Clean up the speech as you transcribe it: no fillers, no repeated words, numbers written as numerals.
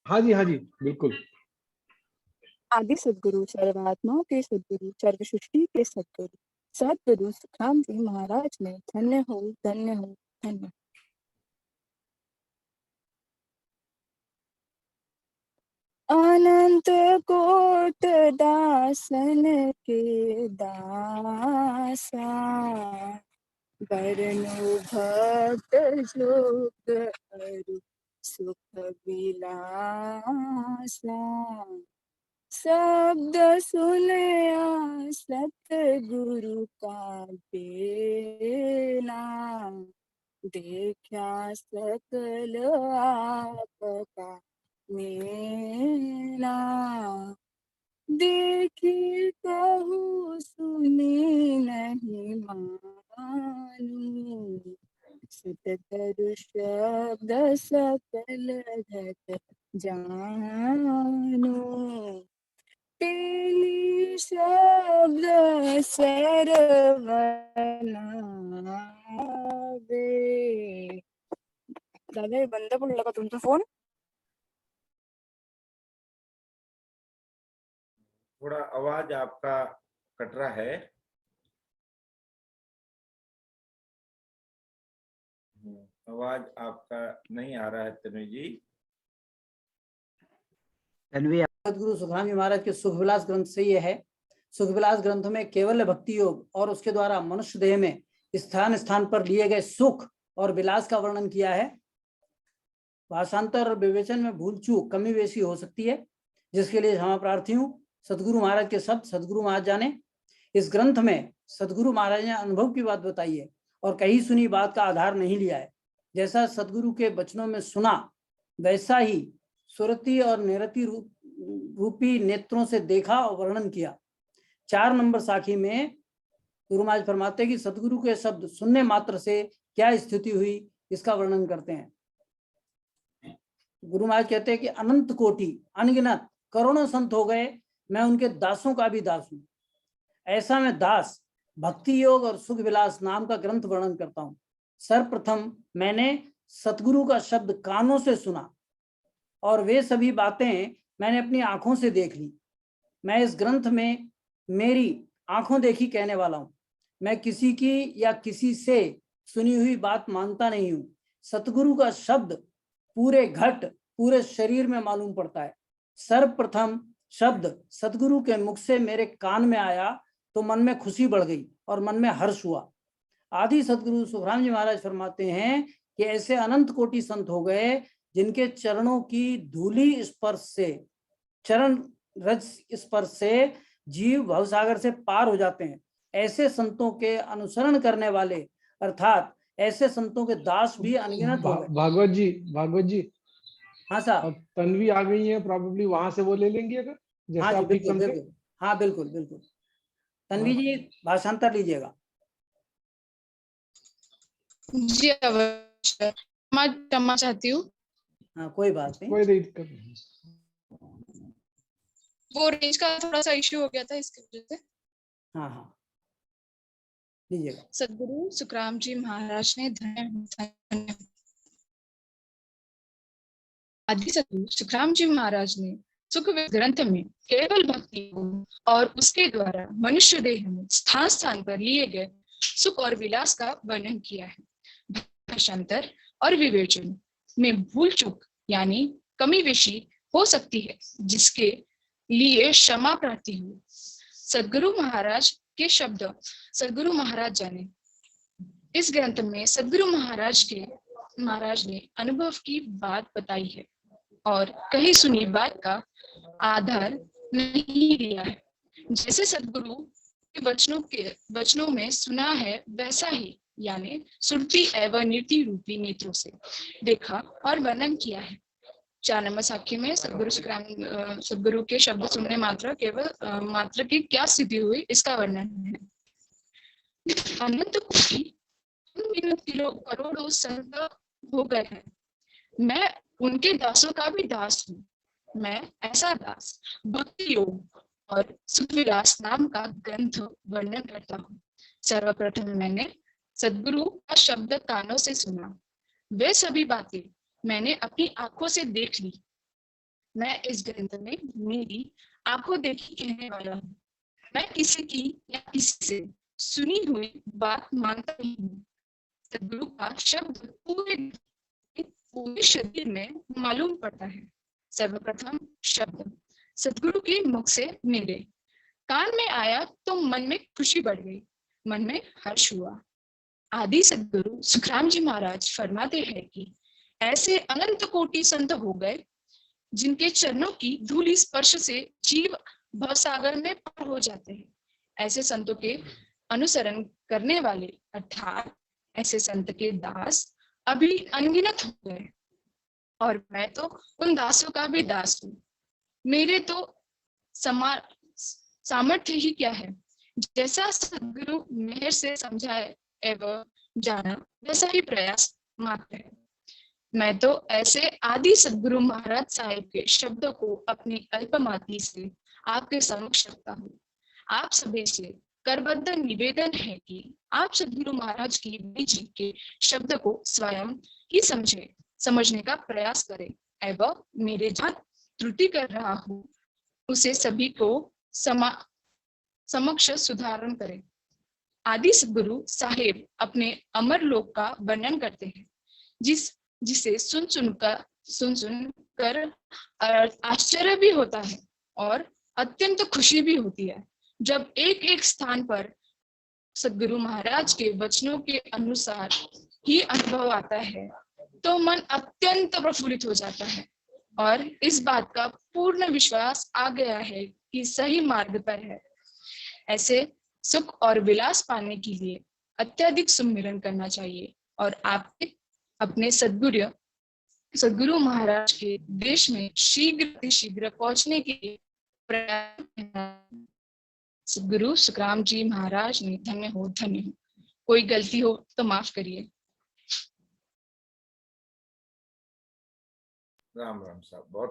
हाँ जी बिल्कुल। आदि सदगुरु सर्वात्माओं के सदगुरु सर्व सृष्टि के सदगुरु सदगुरु सुखराम जी महाराज ने धन्य हो धन्य हो धन्य। अनंत कोट दासन के दासा बरनु भक्त जोग अरु सुख विलासा शब्द सुनया सतगुरु का बेना देखा सकल आपका मेला देखी कहूँ सुनी नहीं मानू सतगुरु शब्द सकल घट जानू तेली शब्द सरवनावे। दादा हे बंद पडलं का तुमचा फोन? थोड़ा आवाज आपका कट रहा है। आवाज आपका नहीं आ रहा है तन्वी जी। सदगुरु सुखराम जी महाराज के सुखविलास ग्रंथ से ये है। सुखविलास ग्रंथ में केवल भक्ति योग और उसके द्वारा मनुष्य देह में स्थान स्थान पर लिए गए सुख और विलास का वर्णन किया है। भाषांतर और विवेचन में भूल चूक कमी बेसी हो सकती है, जिसके लिए क्षमा प्रार्थी हूँ। सदगुरु महाराज के शब्द सदगुरु महाराज जाने। इस ग्रंथ में सदगुरु महाराज ने अनुभव की बात बताई है और कहीं सुनी बात का आधार नहीं लिया है। जैसा सदगुरु के वचनों में सुना वैसा ही सुरति और निरति रूपी नेत्रों से देखा और वर्णन किया। 4 नंबर साखी में गुरु महाराज फरमाते हैं कि सदगुरु के शब्द सुनने मात्र से क्या स्थिति हुई, इसका वर्णन करते हैं। गुरु महाराज कहते हैं कि अनंत कोटि अनगिनत करोड़ों संत हो गए, मैं उनके दासों का भी दास हूं। ऐसा मैं दास भक्ति योग और सुख विलास नाम का ग्रंथ वर्णन करता हूं। सर्वप्रथम मैंने सतगुरु का शब्द कानों से सुना और वे सभी बातें मैंने अपनी आंखों से देख ली। मैं इस ग्रंथ में मेरी आंखों देखी कहने वाला हूं। मैं किसी की या किसी से सुनी हुई बात मानता नहीं हूं। सतगुरु का शब्द पूरे घट पूरे शरीर में मालूम पड़ता है। सर्वप्रथम शब्द सतगुरु के मुख से मेरे कान में आया तो मन में खुशी बढ़ गई और मन में हर्ष हुआ। आदि सतगुरु सुखराम जी महाराज फरमाते हैं कि ऐसे अनंत कोटि संत हो गए जिनके चरणों की धूली स्पर्श से, चरण रज स्पर्श से जीव भवसागर से पार हो जाते हैं। ऐसे संतों के अनुसरण करने वाले अर्थात ऐसे संतों के दास भी अनगिनत हो गए। भागवत जी। हाँ साहब। और तन्वी आ गई है, प्रोबेबली वहां से वो ले लेंगे अगर जैसे हाँ जी आप ठीक बिल्कुल समझे। बिल्कुल। हाँ बिल्कुल बिल्कुल। तन्वी जी भाषांतर लीजिएगा। जी अवश्य। मैं क्षमा चाहती हूँ। हाँ कोई बात नहीं, कोई दिक्कत नहीं। वो रेंज का थोड़ा सा इश्यू हो गया था इसकी वजह से। हाँ हाँ लीजिएगा। सदगुरु सुखराम जी महाराज ने धन्य आदि सदगुरु सुखराम जी महाराज ने सुख ग्रंथ में केवल भक्ति और उसके द्वारा मनुष्य देह में स्थान स्थान पर लिए गए सुख और विलास का वर्णन किया है। भाषांतर और विवेचन में भूल चूक यानी कमी बेशी हो सकती है, जिसके लिए क्षमा प्रार्थी हूँ। सदगुरु महाराज के शब्द सदगुरु महाराज जाने। इस ग्रंथ में सदगुरु महाराज ने अनुभव की बात बताई है और कहीं सुनी बात का आधार नहीं दिया है। जैसे सदगुरु के वचनों में सुना है वैसा ही यानी सुरति एवं नीति रूपी नेत्रों से देखा और वर्णन किया है। 4 नंबर साखी में सदगुरु के शब्द सुनने मात्र की क्या स्थिति हुई, इसका वर्णन है। अनंत कोटि करोड़ों संत हो गए हैं, मैं उनके दासों का भी दास हूँ। मैं ऐसा दास भक्ति योग और सुखविलास नाम का ग्रंथ वर्णन करता हूँ। सर्वप्रथम मैंने सदगुरु का शब्द कानों से सुना, वे सभी बातें मैंने अपनी आंखों से देख ली। मैं इस ग्रंथ में मेरी आंखों देखी कहने वाला हूँ। मैं किसी की या किसी से सुनी हुई बात मानता नहीं हूँ। सदगुरु का शब्द पूरे शरीर में मालूम पड़ता है। सर्वप्रथम शब्द सदगुरु के मुख से मेरे कान में आया तो मन में खुशी बढ़ गई, मन में हर्ष हुआ। आदि सदगुरु सुखराम जी महाराज फरमाते हैं कि ऐसे अनंत कोटि संत हो गए जिनके चरणों की धूल स्पर्श से जीव भवसागर में पार हो जाते हैं। ऐसे संतों के अनुसरण करने वाले अर्थात ऐसे संत के दास अभी अनगिनत हो गए और मैं तो उन दासों का भी दास हूँ। मेरे तो सामर्थ्य ही क्या है। जैसा सदगुरु मेहर से समझाए एवं जाना वैसा ही प्रयास मात्र है। मैं तो ऐसे आदि सदगुरु महाराज साहिब के शब्दों को अपनी अल्पमाती से आपके समक्ष रखता हूँ। आप सभी से करबद्ध निवेदन है कि आप सदगुरु महाराज की बीच के शब्द को स्वयं ही समझने का प्रयास करें एवं मेरे जहाँ त्रुटि कर रहा हूँ उसे सभी को समक्ष सुधारण करें। आदि सदगुरु साहेब अपने अमर लोक का वर्णन करते हैं जिसे सुन कर आश्चर्य भी होता है और अत्यंत खुशी भी होती है। जब एक एक स्थान पर सदगुरु महाराज के वचनों के अनुसार ही अनुभव आता है तो मन अत्यंत प्रफुल्लित हो जाता है और इस बात का पूर्ण विश्वास आ गया है कि सही मार्ग पर है। ऐसे सुख और विलास पाने के लिए अत्यधिक सुमिरन करना चाहिए और आप अपने सदगुरु महाराज के देश में शीघ्र पहुंचने के लिए प्रयास। सदगुरु सुखराम जी महाराज ने धन्य हो। कोई गलती हो तो माफ करिए। राम राम साहब, बहुत